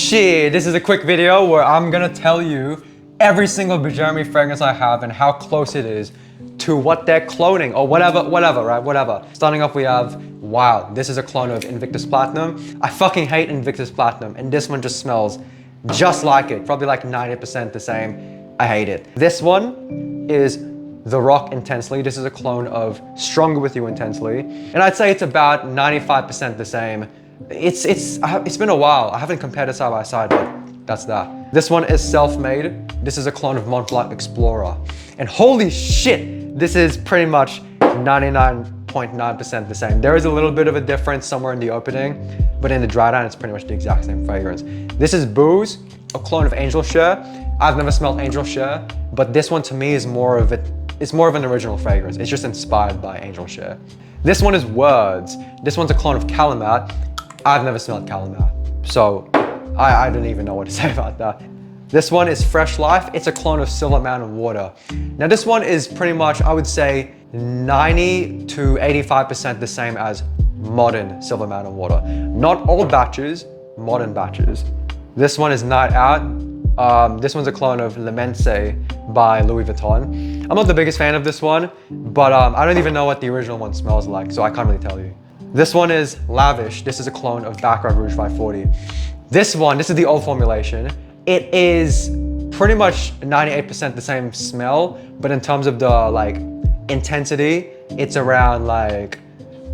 Shit, this is a quick video where I'm gonna tell you every single Jeremy fragrance I have and how close it is to what they're cloning or whatever, right? Whatever. Starting off, we have, wow, this is a clone of Invictus Platinum. I fucking hate Invictus Platinum, and this one just smells just like it, probably like 90% the same. I hate it. This one is The Rock Intensely. This is a clone of Stronger With You Intensely, and I'd say it's about 95% the same. It's been a while. I haven't compared it side by side, but that's that. This one is Self-Made. This is a clone of Mont Blanc Explorer. And holy shit, this is pretty much 99.9% the same. There is a little bit of a difference somewhere in the opening, but in the dry down, it's pretty much the exact same fragrance. This is Booze, a clone of Angel Share. I've never smelled Angel Share, but this one to me is more of an original fragrance. It's just inspired by Angel Share. This one is Words. This one's a clone of Calamat. I've never smelled Calamat, so I don't even know what to say about that. This one is Fresh Life. It's a clone of Silver Mountain Water. Now this one is pretty much, I would say, 90 to 85% the same as modern Silver Mountain Water. Not old batches, modern batches. This one is Night Out. This one's a clone of L'Immense by Louis Vuitton. I'm not the biggest fan of this one, but I don't even know what the original one smells like, so I can't really tell you. This one is Lavish. This is a clone of Baccarat Rouge 540. This is the old formulation. It is pretty much 98% the same smell, but in terms of the intensity, it's around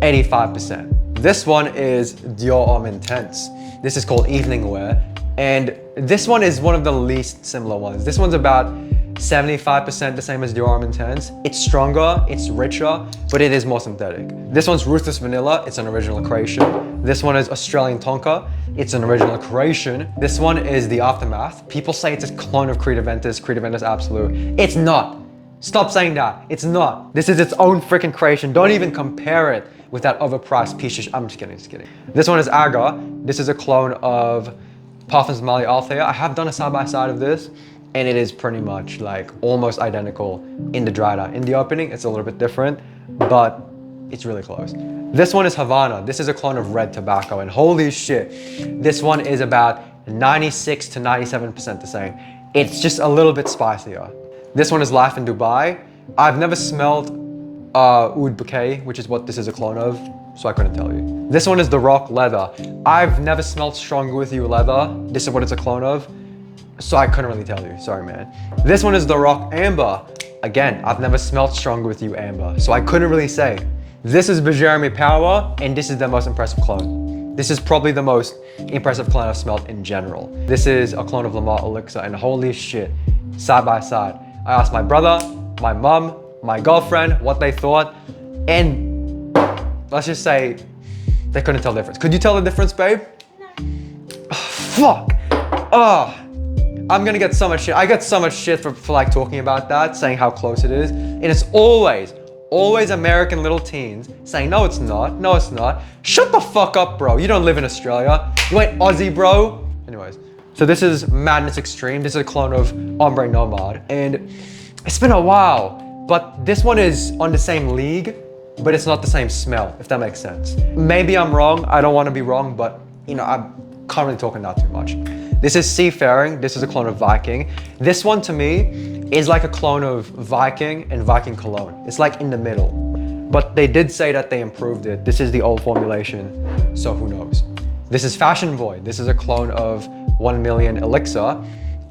85%. This one is Dior Homme Intense. This is called Evening Wear, and this one is one of the least similar ones. This one's about 75% the same as Dior Homme Intense. It's stronger, it's richer, but it is more synthetic. This one's Ruthless Vanilla. It's an original creation. This one is Australian Tonka. It's an original creation. This one is The Aftermath. People say it's a clone of Creed Aventus Absolute. It's not. Stop saying that. It's not. This is its own freaking creation. Don't even compare it with that overpriced piece of shit. I'm just kidding. This one is Agar. This is a clone of Parfums Mali Althea. I have done a side-by-side of this, and it is pretty much almost identical in the dry down. In the opening, it's a little bit different, but it's really close. This one is Havana. This is a clone of Red Tobacco, and holy shit, this one is about 96 to 97% the same. It's just a little bit spicier. This one is Life in Dubai. I've never smelled Oud Bouquet, which is what this is a clone of, so I couldn't tell you. This one is The Rock Leather. I've never smelled Stronger With You Leather. This is what it's a clone of, so I couldn't really tell you, sorry man. This one is The Rock Amber. Again, I've never smelled Stronger With You Amber, so I couldn't really say. This is Jeremy Power, and this is the most impressive clone. This is probably the most impressive clone I've smelled in general. This is a clone of Lamar Elixir, and holy shit, side by side. I asked my brother, my mum, my girlfriend what they thought, and let's just say they couldn't tell the difference. Could you tell the difference, babe? No. Fuck. I'm gonna get so much shit. I get so much shit for talking about that, saying how close it is. And it's always American little teens saying, no, it's not. No, it's not. Shut the fuck up, bro. You don't live in Australia. You ain't Aussie, bro. Anyways, so this is Madness Extreme. This is a clone of Ombre Nomad. And it's been a while, but this one is on the same league, but it's not the same smell, if that makes sense. Maybe I'm wrong. I don't want to be wrong, but I can't really talk about that too much. This is Seafaring. This is a clone of Viking. This one to me is like a clone of Viking and Viking Cologne. It's in the middle, but they did say that they improved it. This is the old formulation, so who knows? This is Fashion Boy. This is a clone of 1 Million Elixir.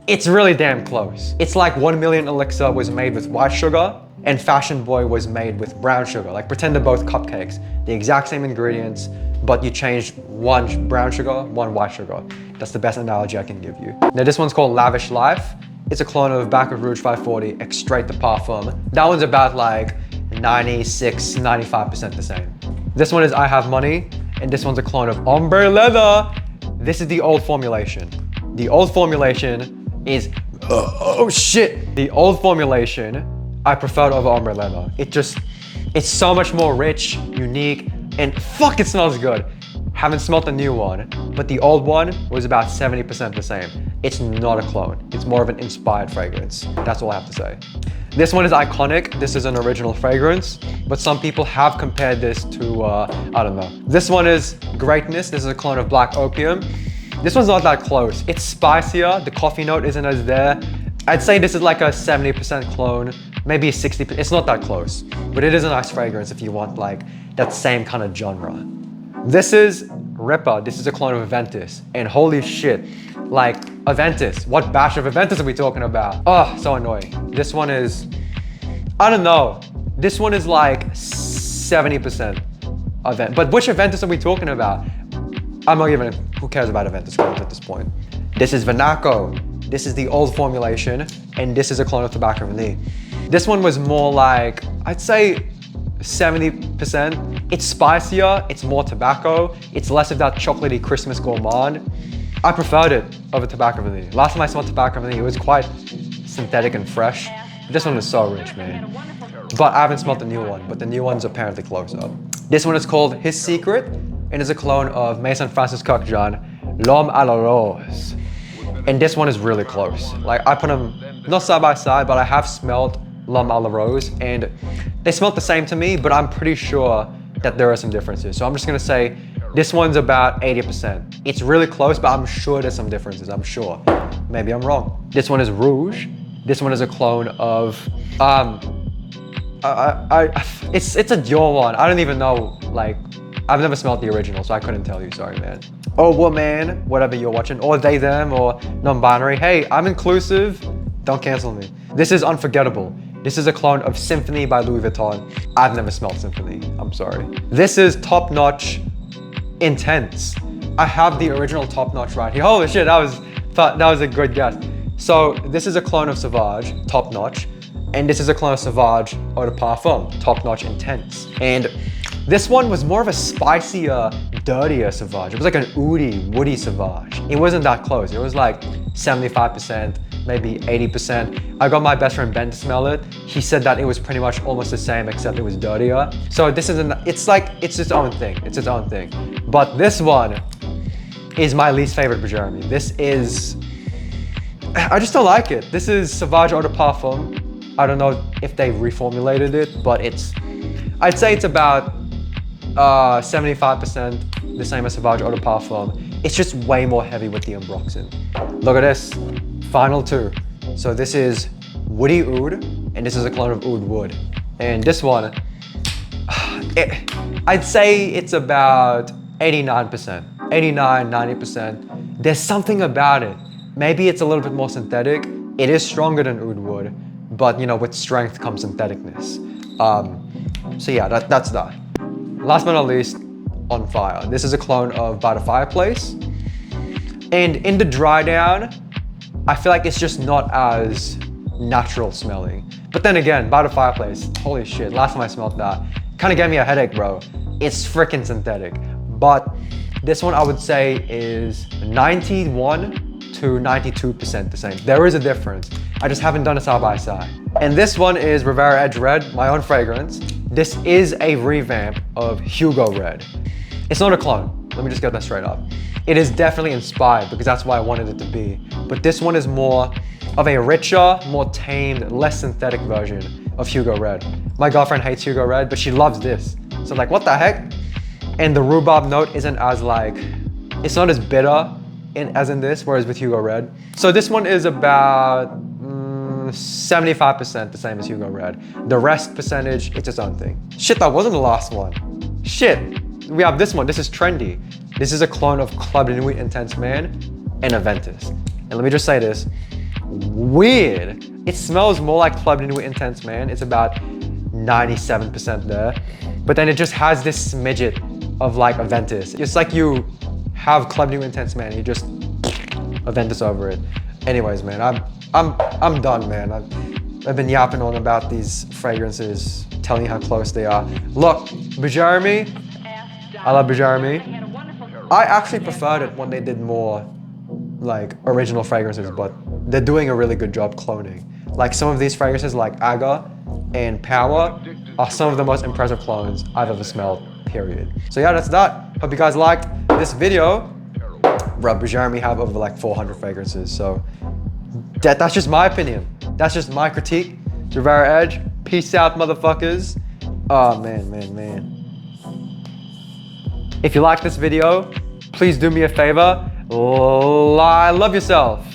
It's really damn close. It's like 1 Million Elixir was made with white sugar and Fashion Boy was made with brown sugar. Pretend they're both cupcakes, the exact same ingredients, but you changed one brown sugar, one white sugar. That's the best analogy I can give you. Now this one's called Lavish Life. It's a clone of Baccarat Rouge 540, Extrait de Parfum. That one's about 96, 95% the same. This one is I Have Money, and this one's a clone of Ombre Leather. This is the old formulation. The old formulation is, oh shit. The old formulation, I preferred over Ombre Leather. It's so much more rich, unique, and fuck, it smells good. Haven't smelled the new one, but the old one was about 70% the same. It's not a clone. It's more of an inspired fragrance. That's all I have to say. This one is Iconic. This is an original fragrance, but some people have compared this to, I don't know. This one is Greatness. This is a clone of Black Opium. This one's not that close. It's spicier, the coffee note isn't as there. I'd say this is like a 70% clone, maybe a 60%. It's not that close, but it is a nice fragrance if you want like that same kind of genre. This is Ripper. This is a clone of Aventus. And holy shit, like Aventus, what batch of Aventus are we talking about? Oh, so annoying. This one is, I don't know. This one is like 70% Aventus. But which Aventus are we talking about? I'm not even, who cares about Aventus clones at this point? This is Vinaco. This is the old formulation, and this is a clone of Tobacco Vanille. This one was more like, I'd say 70%. It's spicier, it's more tobacco, it's less of that chocolatey Christmas gourmand. I preferred it over Tobacco Vanille. Last time I smelled Tobacco Vanille, it was quite synthetic and fresh. This one is so rich, man. But I haven't smelled the new one, but the new one's apparently closer. This one is called His Secret, and is a clone of Maison Francis Kurkdjian, L'Homme à la Rose. And this one is really close. Like I put them, not side by side, but I have smelled L'Homme à la Rose, and they smelled the same to me, but I'm pretty sure that there are some differences. So I'm just gonna say this one's about 80%. It's really close, but I'm sure there's some differences, I'm sure. Maybe I'm wrong. This one is Rouge. This one is a clone of, it's a Dior one. I don't even know, like, I've never smelled the original, so I couldn't tell you, sorry, man. Or woman, whatever you're watching, or they, them, or non-binary. Hey, I'm inclusive, don't cancel me. This is Unforgettable. This is a clone of Symphony by Louis Vuitton. I've never smelled Symphony, I'm sorry. This is Top Notch Intense. I have the original Top Notch right here. Holy shit, that was a good guess. So this is a clone of Sauvage, Top Notch, and this is a clone of Sauvage Eau de Parfum, Top Notch Intense. And this one was more of a spicier, dirtier Sauvage. It was like an oudy, woody Sauvage. It wasn't that close. It was like 75%, maybe 80%. I got my best friend Ben to smell it. He said that it was pretty much almost the same, except it was dirtier. So this isn't, it's like, it's its own thing. It's its own thing. But this one is my least favorite for Jeremy. This is, I just don't like it. This is Sauvage Eau de Parfum. I don't know if they reformulated it, but it's, I'd say it's about 75% the same as Sauvage Eau de Parfum. It's just way more heavy with the ambroxan. Look at this, final two. So this is Woody Oud, and this is a clone of Oud Wood. And this one, I'd say it's about 89%, 89, 90%. There's something about it. Maybe it's a little bit more synthetic. It is stronger than Oud Wood, but you know, with strength comes syntheticness. So yeah, that's that. Last but not least, On Fire. This is a clone of By the Fireplace. And in the dry down, I feel like it's just not as natural smelling. But then again, By the Fireplace, holy shit, last time I smelled that, kind of gave me a headache, bro. It's freaking synthetic. But this one I would say is 91 to 92% the same. There is a difference. I just haven't done a side by side. And this one is Rivera Edge Red, my own fragrance. This is a revamp of Hugo Red. It's not a clone. Let me just get that straight up. It is definitely inspired because that's why I wanted it to be. But this one is more of a richer, more tamed, less synthetic version of Hugo Red. My girlfriend hates Hugo Red, but she loves this. So like, what the heck? And the rhubarb note isn't as like, it's not as bitter as in this, whereas with Hugo Red. So this one is about 75% the same as Hugo Red. The rest percentage, it's its own thing. Shit, that wasn't the last one. Shit, we have this one. This is Trendy. This is a clone of Club de Nuit Intense Man and Aventus. And let me just say this, weird. It smells more like Club de Nuit Intense Man. It's about 97% there. But then it just has this smidget of like Aventus. It's like you have Club de Nuit Intense Man, you just Aventus over it. Anyways, man, I'm done, man. I've been yapping on about these fragrances, telling you how close they are. Look, Bjarmi, I love Bjarmi. I actually preferred it when they did more like original fragrances, but they're doing a really good job cloning. Like some of these fragrances like Aga and Power are some of the most impressive clones I've ever smelled, period. So yeah, that's that. Hope you guys liked this video. Bro, Bjarmi have over like 400 fragrances, so that's just my opinion. That's just my critique. Rivera Edge, peace out, motherfuckers. Oh, man. If you like this video, please do me a favor, Lie. Love yourself.